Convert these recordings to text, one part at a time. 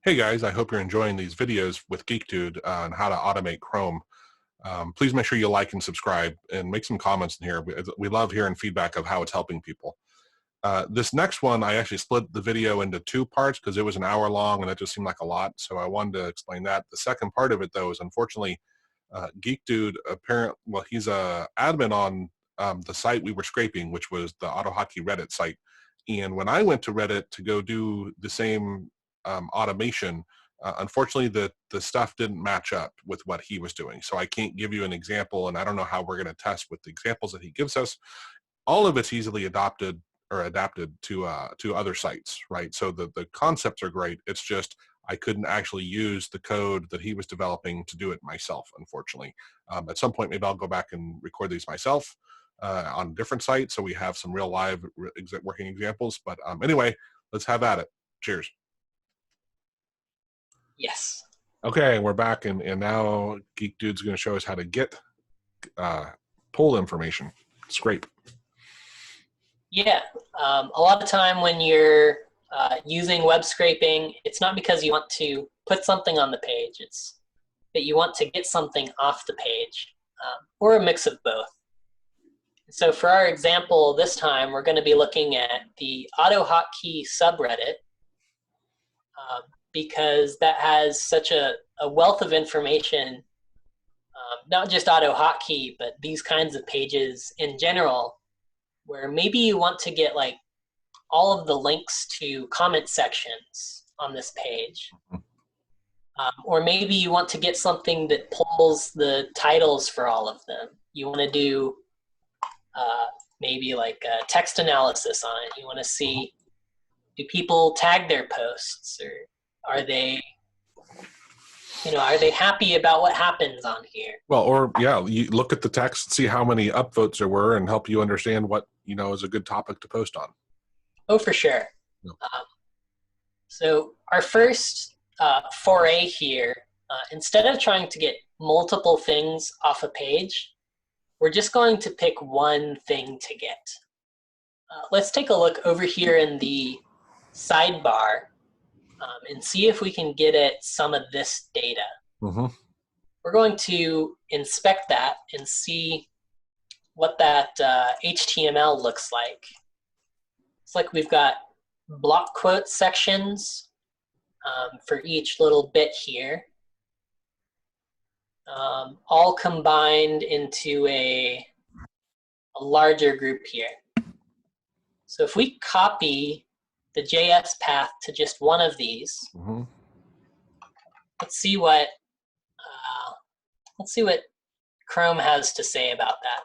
Hey guys, I hope you're enjoying these videos with GeekDude on how to automate Chrome. Please make sure you like and subscribe and make some comments in here. We love hearing feedback of how it's helping people. This next one, I actually split the video into two parts because it was an hour long and that just seemed like a lot. So I wanted to explain that. The second part of it though is unfortunately GeekDude he's a admin on the site we were scraping, which was the AutoHotkey Reddit site. And when I went to Reddit to go do the same automation, unfortunately the stuff didn't match up with what he was doing. So I can't give you an example, and I don't know how we're going to test with the examples that he gives us. All of it's easily adopted or adapted to other sites, right? So the concepts are great. It's just I couldn't actually use the code that he was developing to do it myself, unfortunately. At some point, maybe I'll go back and record these myself on a different site so we have some real live working examples. But anyway, let's have at it. Cheers. Yes. Okay, we're back, and now GeekDude's going to show us how to get pull information, scrape. Yeah. A lot of time when you're using web scraping, it's not because you want to put something on the page. It's that you want to get something off the page, or a mix of both. So for our example this time, we're going to be looking at the AutoHotkey subreddit, because that has such a wealth of information, not just AutoHotkey, but these kinds of pages in general, where maybe you want to get like all of the links to comment sections on this page. Or maybe you want to get something that pulls the titles for all of them. You want to do maybe like a text analysis on it. You want to see, do people tag their posts, or are they happy about what happens on here? Well, or yeah, you look at the text, see how many upvotes there were, and help you understand what is a good topic to post on. Oh, for sure. Yep. So our first foray here, instead of trying to get multiple things off a page, we're just going to pick one thing to get. Let's take a look over here in the sidebar and see if we can get at some of this data. We're going to inspect that and see what that HTML looks like. It's like we've got block quote sections for each little bit here, all combined into a larger group here. So if we copy the JS path to just one of these, let's see what Chrome has to say about that.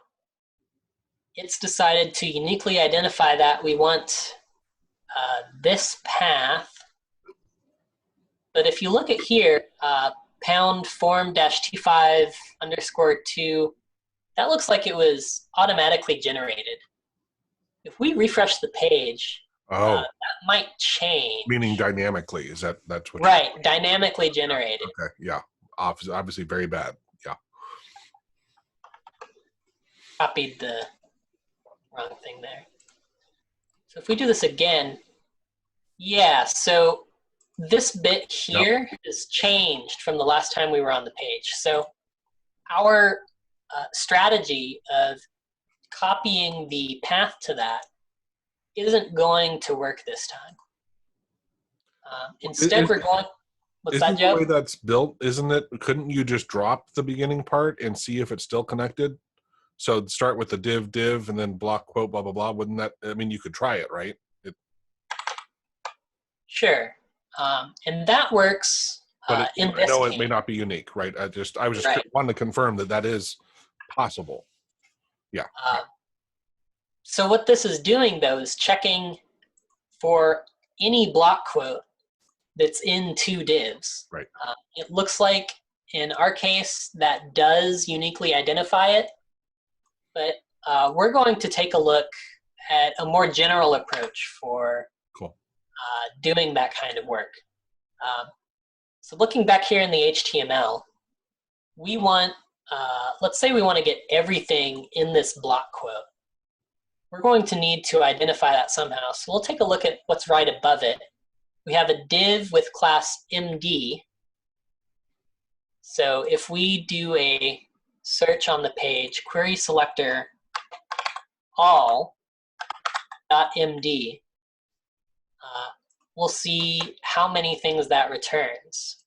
It's decided to uniquely identify that we want this path. But if you look at here, pound form-t5_2, that looks like it was automatically generated. If we refresh the page, that might change. Meaning dynamically, that's what? Right, dynamically generated. Okay, yeah, obviously very bad. Yeah. Copied the wrong thing there. So if we do this again, yeah, so this bit here has changed from the last time we were on the page. So our strategy of copying the path to that isn't going to work this time. Instead, we're going. What's that, Joe? The way that's built, isn't it? Couldn't you just drop the beginning part and see if it's still connected? So start with the div, and then block quote, blah, blah, blah. Wouldn't that, I mean, you could try it, right? Sure. And that works but in this I know case. It may not be unique, right? I was just wanting to confirm that is possible. Yeah. So what this is doing, though, is checking for any block quote that's in two divs. Right. It looks like, in our case, that does uniquely identify it. But we're going to take a look at a more general approach for doing that kind of work. So looking back here in the HTML, we want, let's say we want to get everything in this block quote. We're going to need to identify that somehow. So we'll take a look at what's right above it we have a div with class MD. So if we do a search on the page, query selector all.md, we'll see how many things that returns.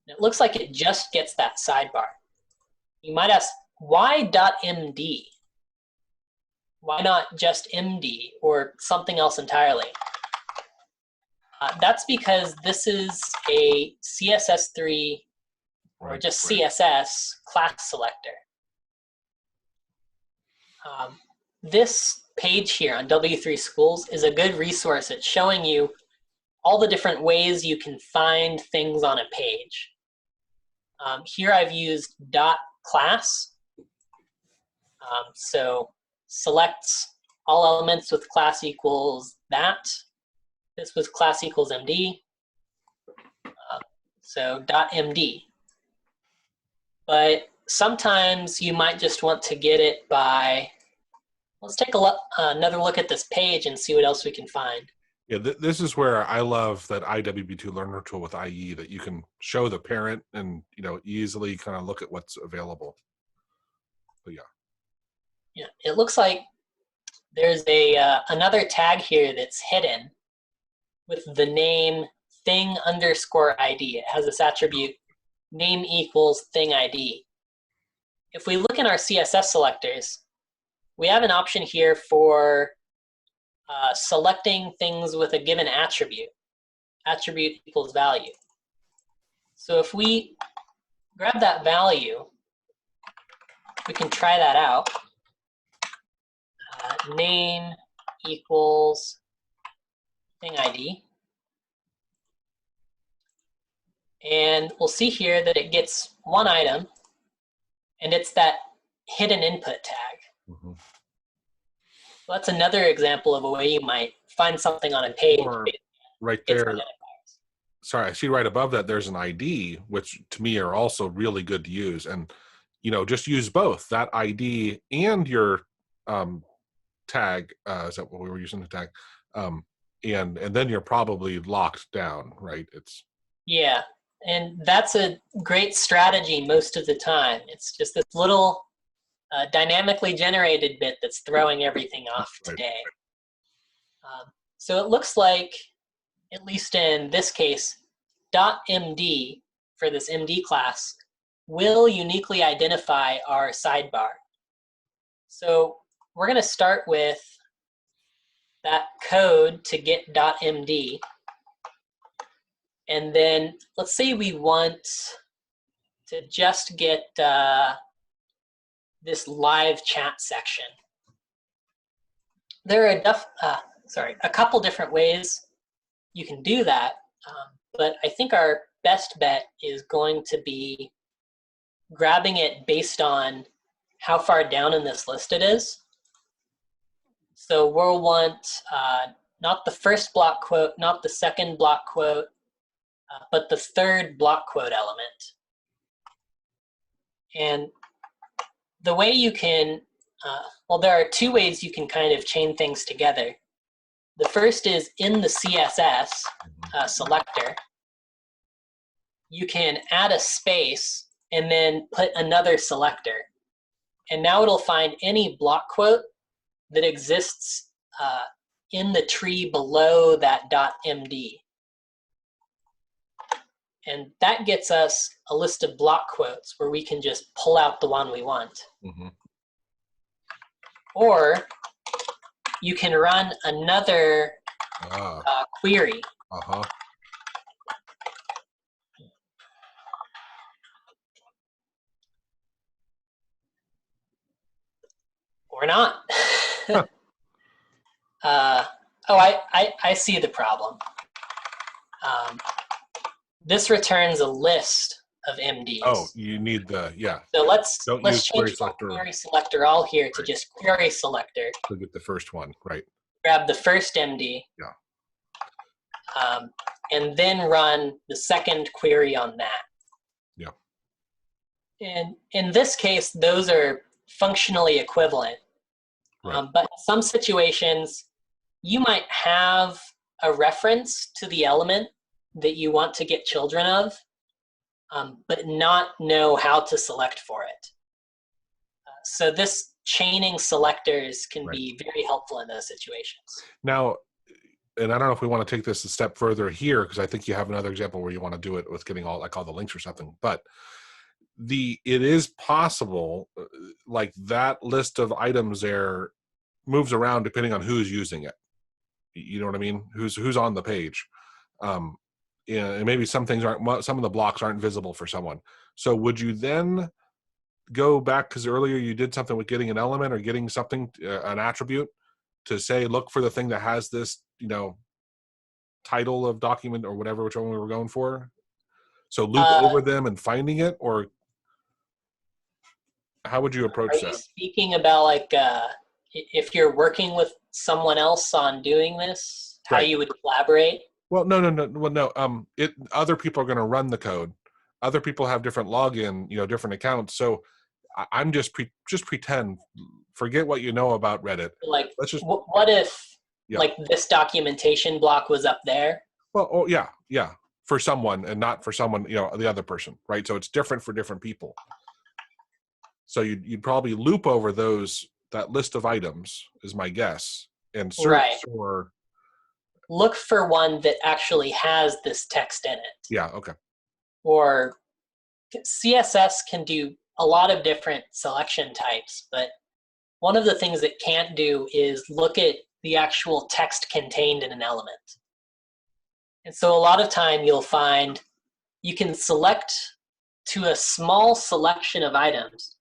It looks like it just gets that sidebar. You might ask, why .md? Why not just MD or something else entirely? That's because this is a CSS3 or just CSS class selector. This page here on W3 Schools is a good resource. It's showing you all the different ways you can find things on a page. Here I've used .class. So selects all elements with class equals that. This was class equals MD. So .md. But sometimes you might just want to get it by, let's take another look at this page and see what else we can find. Yeah, this is where I love that IWB2 Learner tool with IE, that you can show the parent and easily kind of look at what's available. But yeah, it looks like there's another tag here that's hidden with the name thing_ID. It has this attribute name equals thing ID. If we look in our CSS selectors, we have an option here for selecting things with a given attribute. Attribute equals value. So if we grab that value, we can try that out. Name equals thing ID. And we'll see here that it gets one item, and it's that hidden input tag. Mm-hmm. So that's another example of a way you might find something on a page. Or right there. Sorry, I see right above that there's an ID, which to me are also really good to use. And just use both that ID and your tag. Is that what we were using, the tag? And then you're probably locked down, right? Yeah, and that's a great strategy most of the time. It's just this little dynamically generated bit that's throwing everything off today. So it looks like, at least in this case, .md for this MD class will uniquely identify our sidebar. So we're going to start with that code to get .md. And then let's say we want to just get this live chat section. There are a couple different ways you can do that, but I think our best bet is going to be grabbing it based on how far down in this list it is. So we'll want not the first block quote, not the second block quote, but the third block quote element. And the way you can, well, there are two ways you can kind of chain things together. The first is in the CSS selector, you can add a space and then put another selector. And now it'll find any block quote that exists in the tree below that .md. And that gets us a list of block quotes where we can just pull out the one we want. Mm-hmm. Or you can run another query. Uh-huh. Or not. I see the problem. This returns a list of MDs. Oh, you need the, yeah. So let's query change selector all here to just query selector. To get the first one, right. Grab the first MD. Yeah. And then run the second query on that. Yeah. And in this case, those are functionally equivalent. Right. But in some situations, you might have a reference to the element that you want to get children of, but not know how to select for it. So this chaining selectors can be very helpful in those situations. Now, and I don't know if we want to take this a step further here, because I think you have another example where you want to do it with getting all the links or something, but it is possible, like that list of items there moves around depending on who's using it. You know what I mean? Who's on the page. And maybe some of the blocks aren't visible for someone. So would you then go back, because earlier you did something with getting an element or getting something, an attribute, to say, look for the thing that has this, title of document or whatever, which one we were going for? So loop over them and finding it, or how would you approach that? Are you speaking about like if you're working with someone else on doing this, how you would collaborate? Well, no. Well, no. Other people are going to run the code. Other people have different login, different accounts. So I'm just pretend. Forget what you know about Reddit. Like, what if like this documentation block was up there? Well, yeah, for someone and not for someone, the other person, right? So it's different for different people. So you'd probably loop over that list of items, is my guess, and search for. Look for one that actually has this text in it. Yeah. Okay. Or CSS can do a lot of different selection types, but one of the things it can't do is look at the actual text contained in an element. And so a lot of time you'll find you can select to a small selection of items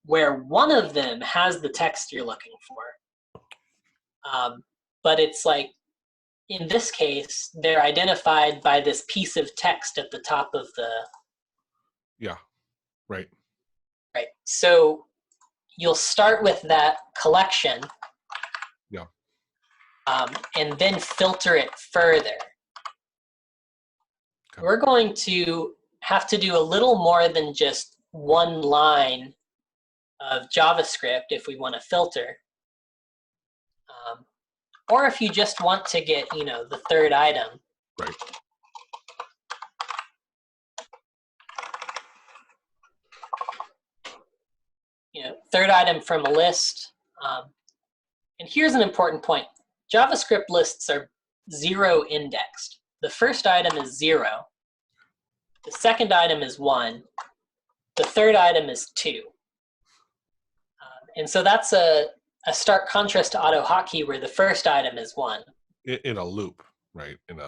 where one of them has the text you're looking for. But it's like, in this case, they're identified by this piece of text at the top of the... Yeah, right. Right. So you'll start with that collection. Yeah. And then filter it further. Okay. We're going to have to do a little more than just one line of JavaScript if we want to filter. Or if you just want to get, the third item. Right. Third item from a list. And here's an important point. JavaScript lists are 0 indexed. The first item is 0. The second item is 1. The third item is 2. And so that's a stark contrast to AutoHotkey, where the first item is 1. In a loop, right? In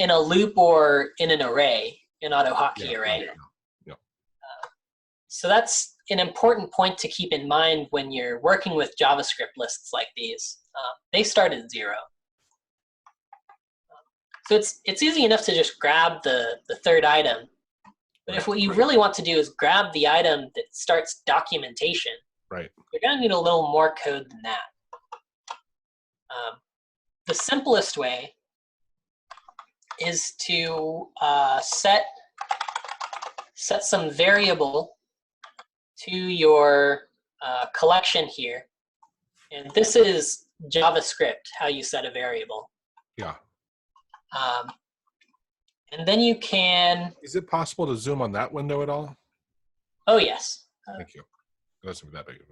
a loop or in an array, an AutoHotkey array. Yeah. So that's an important point to keep in mind when you're working with JavaScript lists like these. They start at 0. So it's easy enough to just grab the third item. But if what you really want to do is grab the item that starts documentation, right, you're going to need a little more code than that. The simplest way is to set some variable to your collection here. And this is JavaScript, how you set a variable. Yeah. And then you can... Is it possible to zoom on that window at all? Oh, yes. Thank you. It doesn't be that big.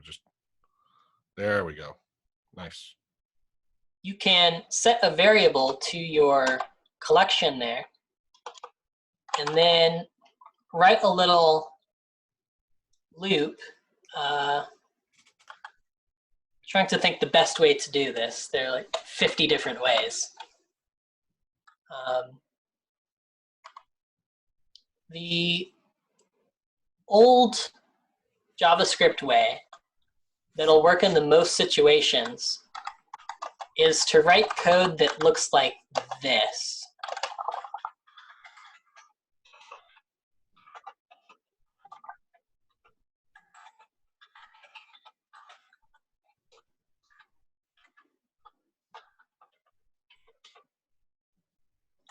There we go. Nice. You can set a variable to your collection there, and then write a little loop. Trying to think the best way to do this. There are like 50 different ways. The old JavaScript way that'll work in the most situations is to write code that looks like this.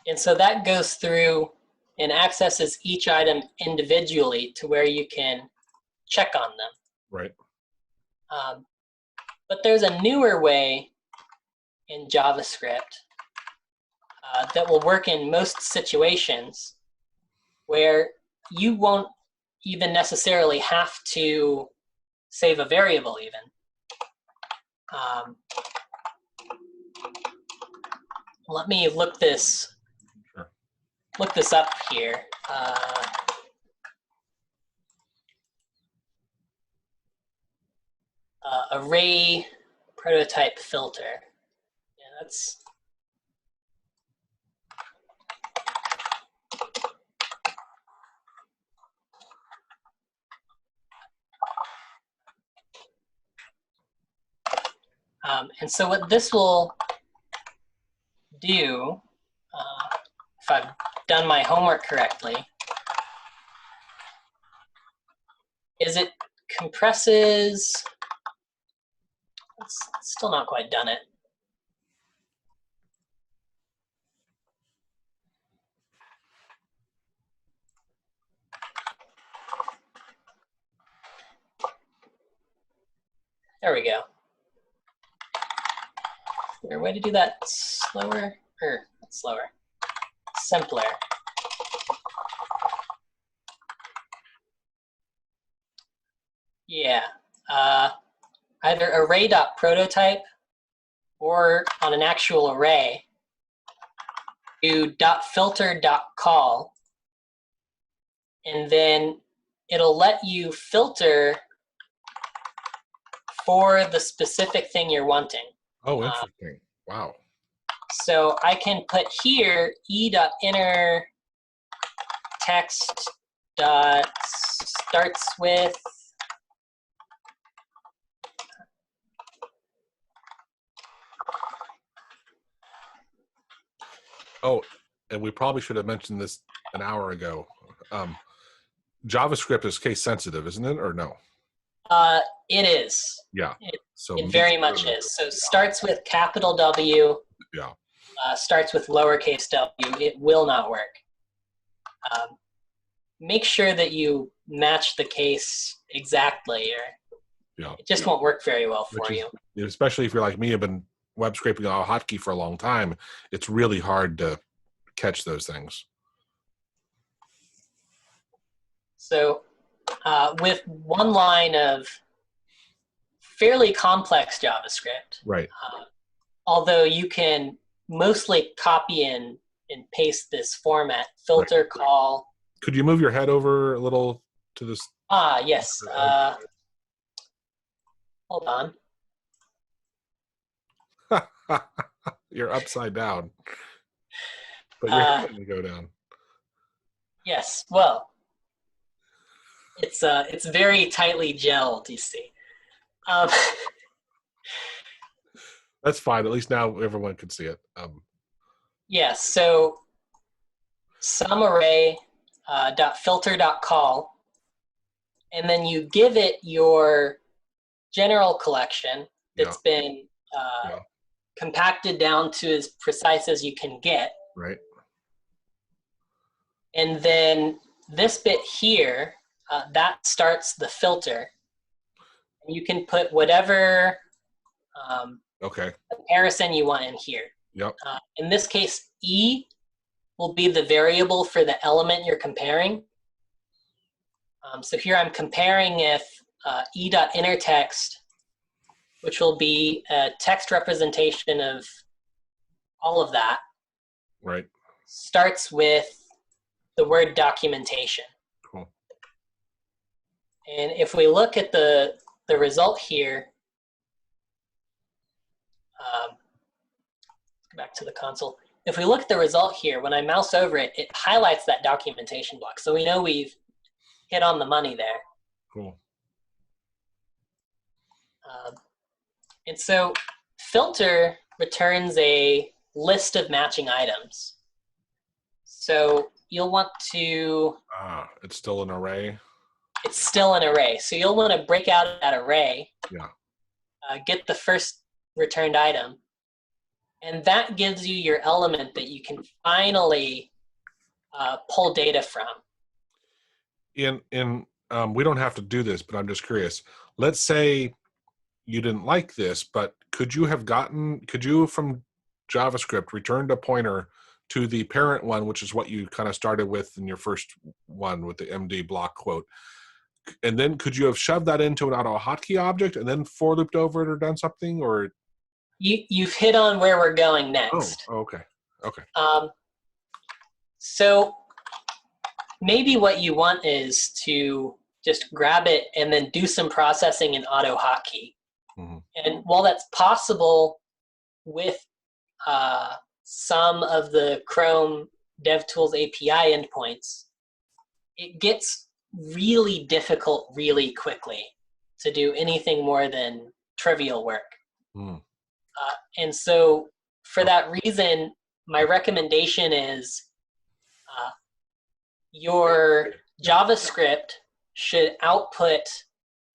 And so that goes through and accesses each item individually to where you can check on them. Right. But there's a newer way in JavaScript that will work in most situations where you won't even necessarily have to save a variable even. Let me look this up here. Array prototype filter. Yeah, that's. And so what this will do, if I've done my homework correctly, is it compresses. It's still not quite done it. There we go. Is there a way to do that slower? Or not slower, simpler. Yeah, either array.prototype or on an actual array, do .filter.call, and then it'll let you filter for the specific thing you're wanting. Oh, interesting. Wow. So I can put here e.inner text dot starts with Oh, and we probably should have mentioned this an hour ago. JavaScript is case sensitive, isn't it, or no? It is. Yeah. It very much is. So starts with capital W. Yeah. Starts with lowercase w. It will not work. Make sure that you match the case exactly, or yeah, it just won't work very well for you. Especially if you're like me, I've been web scraping AutoHotkey for a long time. It's really hard to catch those things. So with one line of fairly complex JavaScript, right? Although you can mostly copy and paste this format, filter, right. Call. Could you move your head over a little to this? Yes. Hold on. You're upside down. But your head doesn't go down. Yes, well, it's very tightly gelled, you see. That's fine. At least now everyone can see it. Yes, so some array .filter.call, and then you give it your general collection that's been compacted down to as precise as you can get. Right. And then this bit here, that starts the filter. And you can put whatever comparison you want in here. Yep. In this case, E will be the variable for the element you're comparing. So here I'm comparing if e.innerText, which will be a text representation of all of that. Right. Starts with the word documentation. Cool. And if we look at the result here, back to the console. If we look at the result here, when I mouse over it, it highlights that documentation block. So we know we've hit on the money there. Cool. And so filter returns a list of matching items. So you'll want to... it's still an array? It's still an array. So you'll want to break out that array, get the first returned item, and that gives you your element that you can finally pull data from. We don't have to do this, but I'm just curious. Let's say you didn't like this, but could you from JavaScript returned a pointer to the parent one, which is what you kind of started with in your first one with the MD block quote. And then could you have shoved that into an AutoHotkey object and then for looped over it or done something? Or you've hit on where we're going next. Oh, okay. Okay. So maybe what you want is to just grab it and then do some processing in AutoHotkey. Mm-hmm. And while that's possible with some of the Chrome DevTools API endpoints, it gets really difficult really quickly to do anything more than trivial work. Mm. And so for that reason, my recommendation is your JavaScript should output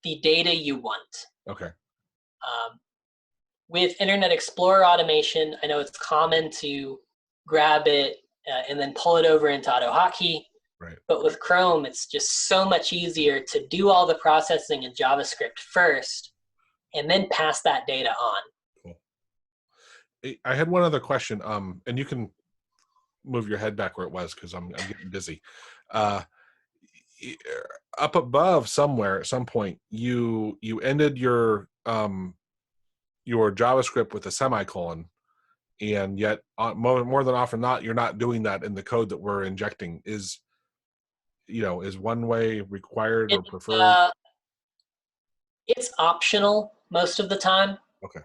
the data you want. Okay. With Internet Explorer automation, I know it's common to grab it and then pull it over into AutoHotkey. Right. But with Chrome, it's just so much easier to do all the processing in JavaScript first and then pass that data on. Cool. I had one other question, and you can move your head back where it was because I'm getting dizzy. Up above somewhere at some point, you ended your JavaScript with a semicolon, and yet more than often not, you're not doing that in the code that we're injecting. Is one way required or preferred? It's optional most of the time. Okay.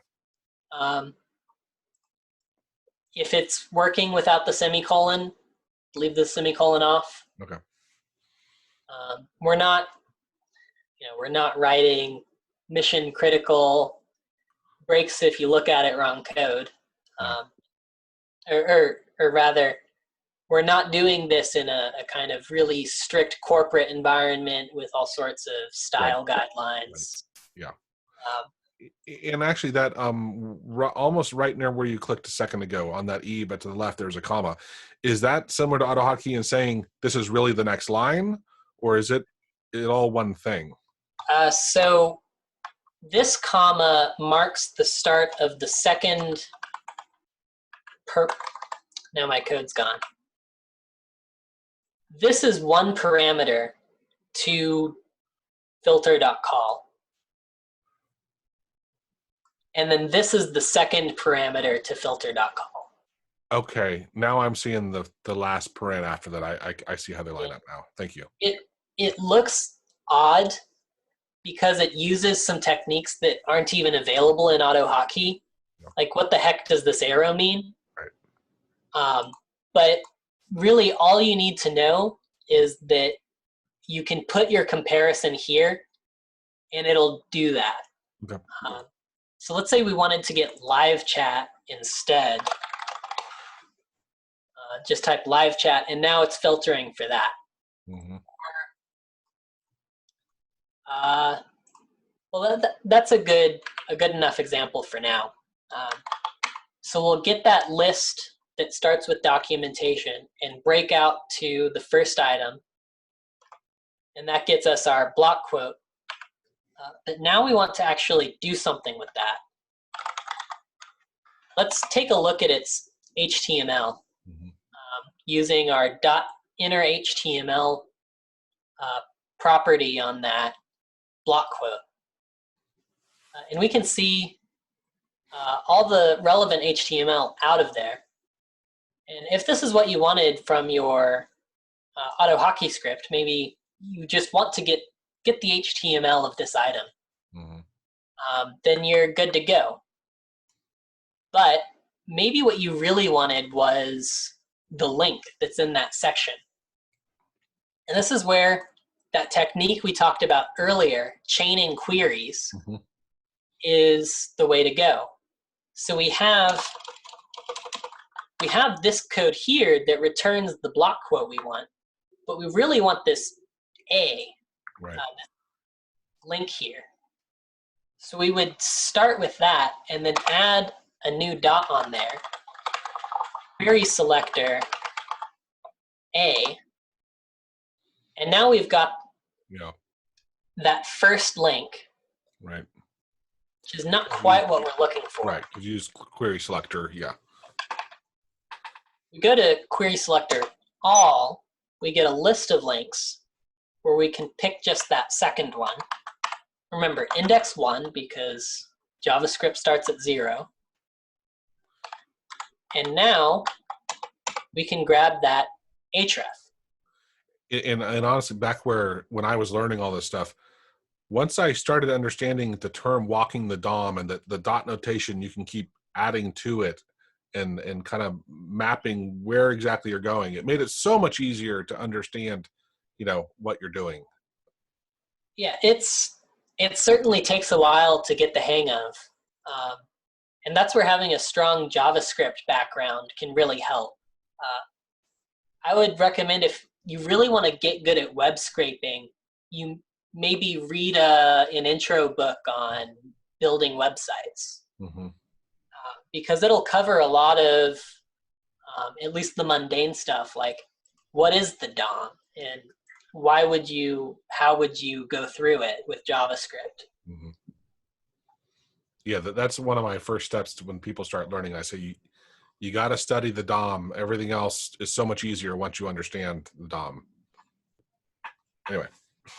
If it's working without the semicolon, leave the semicolon off. Okay. We're not writing mission critical breaks if you look at it wrong code, or rather, we're not doing this in a kind of really strict corporate environment with all sorts of style guidelines. Right. Yeah. And actually, that almost right near where you clicked a second ago on that E, but to the left there's a comma. Is that similar to AutoHotkey in saying this is really the next line, or is it all one thing? So this comma marks the start of the second. Now my code's gone. This is one parameter to filter.call. And then this is the second parameter to filter.call. Okay, now I'm seeing the last paren after that. I see how they line up now. Thank you. It looks odd because it uses some techniques that aren't even available in AutoHotkey. No. Like, what the heck does this arrow mean? Right. But really, all you need to know is that you can put your comparison here, and it'll do that. Okay. So let's say we wanted to get live chat instead. Just type live chat, and now it's filtering for that. Mm-hmm. Well, that's a good enough example for now. So we'll get that list that starts with documentation and break out to the first item, and that gets us our block quote. But now we want to actually do something with that. Let's take a look at its HTML using our .inner HTML property on that block quote. And we can see all the relevant HTML out of there. And if this is what you wanted from your AutoHotkey script, maybe you just want to get the HTML of this item, then you're good to go. But maybe what you really wanted was the link that's in that section. And this is where that technique we talked about earlier, chaining queries, is the way to go. So we have this code here that returns the block quote we want, but we really want this A, link here. So we would start with that and then add a new dot on there, query selector A, and now we've got that first link, right? Which is not quite what we're looking for. Right, because you use query selector, yeah. we go to Query Selector All, we get a list of links where we can pick just that second one. Remember, index 1 because JavaScript starts at 0. And now we can grab that href. And honestly, back when I was learning all this stuff, once I started understanding the term walking the DOM and the dot notation, you can keep adding to it and kind of mapping where exactly you're going. It made it so much easier to understand, what you're doing. Yeah, it certainly takes a while to get the hang of. And that's where having a strong JavaScript background can really help. I would recommend if you really want to get good at web scraping, you maybe read an intro book on building websites. Mm-hmm. Because it'll cover a lot of, at least the mundane stuff, like what is the DOM and how would you go through it with JavaScript? Mm-hmm. Yeah, that's one of my first steps when people start learning. I say you got to study the DOM. Everything else is so much easier once you understand the DOM. Anyway,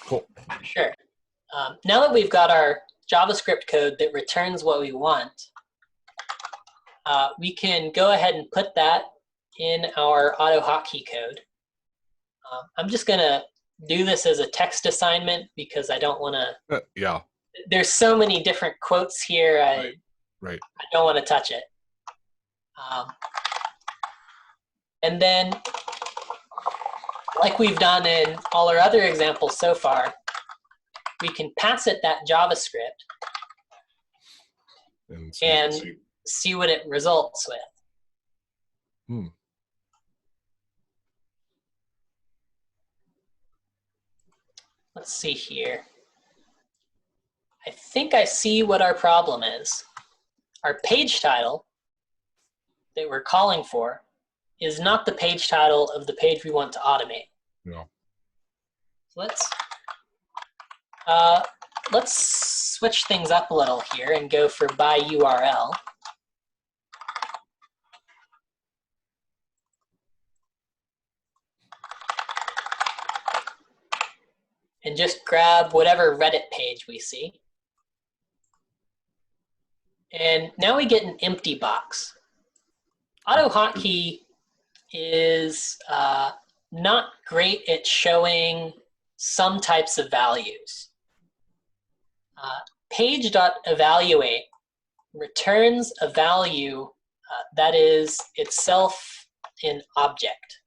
cool. Sure. Now that we've got our JavaScript code that returns what we want, we can go ahead and put that in our AutoHotkey code. I'm just going to do this as a text assignment because I don't want to. Yeah. There's so many different quotes here. Right. I don't want to touch it. And then, like we've done in all our other examples so far, we can pass it that JavaScript and see what it results with. Let's see here. I think I see what our problem is. Our page title that we're calling for is not the page title of the page we want to automate. Yeah. Let's switch things up a little here and go for by URL. And just grab whatever Reddit page we see. And now we get an empty box. AutoHotkey is not great at showing some types of values. Page.evaluate returns a value that is itself an object.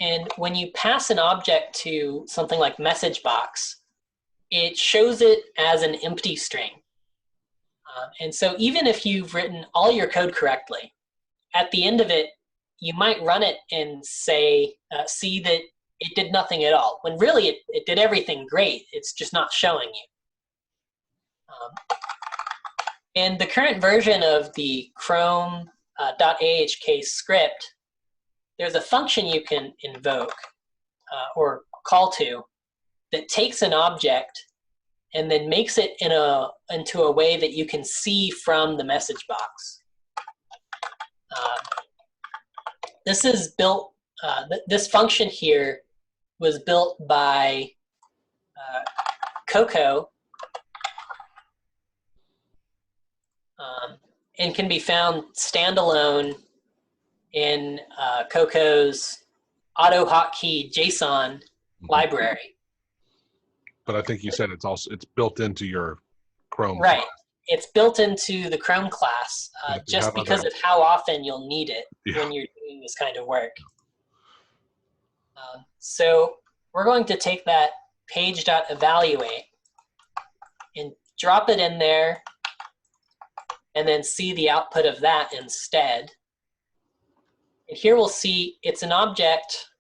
And when you pass an object to something like message box, it shows it as an empty string. And so even if you've written all your code correctly, at the end of it, you might run it and say, see that it did nothing at all, when really it did everything great. It's just not showing you. In the current version of the Chrome .ahk script, there's a function you can invoke or call to that takes an object and then makes it into a way that you can see from the message box. This is built. This function here was built by Coco and can be found standalone in Coco's AutoHotkey JSON library. But I think you said it's built into your Chrome. Right. It's built into the Chrome class just because of how often you'll need it when you're doing this kind of work. So we're going to take that page.evaluate and drop it in there and then see the output of that instead. And here we'll see it's an object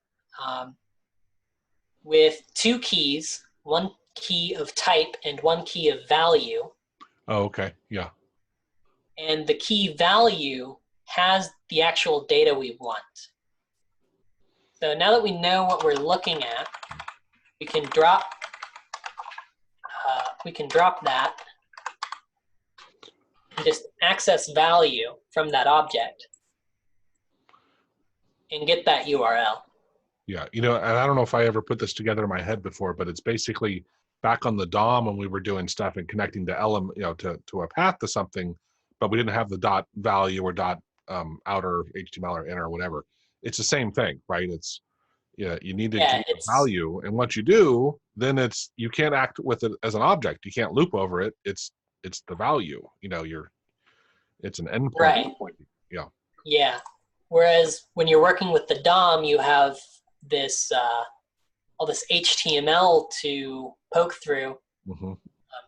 with two keys, one key of type and one key of value. Oh, okay, yeah. And the key value has the actual data we want. So now that we know what we're looking at, we can drop that and just access value from that object. and get that URL. Yeah, and I don't know if I ever put this together in my head before, but it's basically back on the DOM when we were doing stuff and connecting to element, to a path to something, but we didn't have the dot value or dot outer HTML or inner or whatever. It's the same thing, right? It's you need to Yeah, create a value, and once you do, then you can't act with it as an object. You can't loop over it. It's the value. It's an endpoint. right. Yeah. Yeah. Whereas when you're working with the DOM, you have this all this HTML to poke through. Mm-hmm.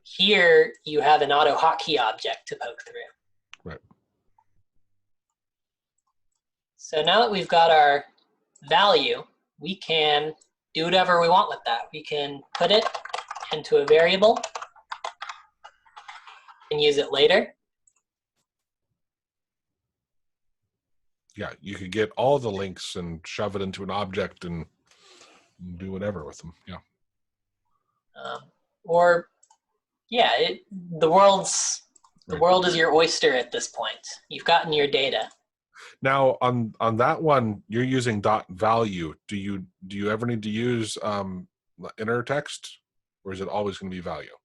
Here you have an AutoHotkey object to poke through. Right. So now that we've got our value, we can do whatever we want with that. We can put it into a variable and use it later. Yeah, you could get all the links and shove it into an object and do whatever with them. Yeah. Or, yeah, the world is your oyster at this point. You've gotten your data. Now on that one, you're using dot value. Do you ever need to use inner text, or is it always going to be value?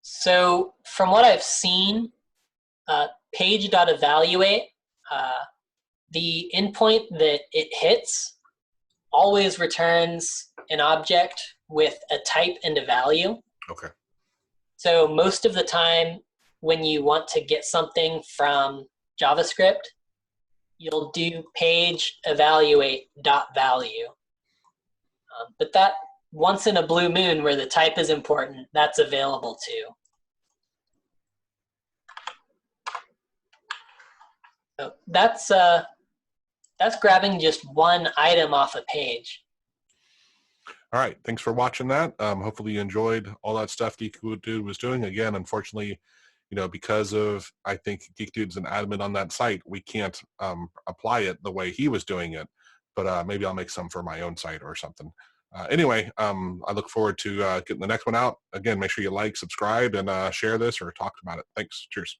So from what I've seen, page.evaluate, the endpoint that it hits always returns an object with a type and a value. Okay. So most of the time when you want to get something from JavaScript, you'll do page evaluate dot value. But that once in a blue moon where the type is important, that's available too. So that's grabbing just one item off a page. All right. Thanks for watching that. Hopefully you enjoyed all that stuff GeekDude was doing. Again, unfortunately, because of, I think GeekDude's an admin on that site, we can't apply it the way he was doing it. But maybe I'll make some for my own site or something. Anyway, I look forward to getting the next one out. Again, make sure you like, subscribe, and share this or talk about it. Thanks. Cheers.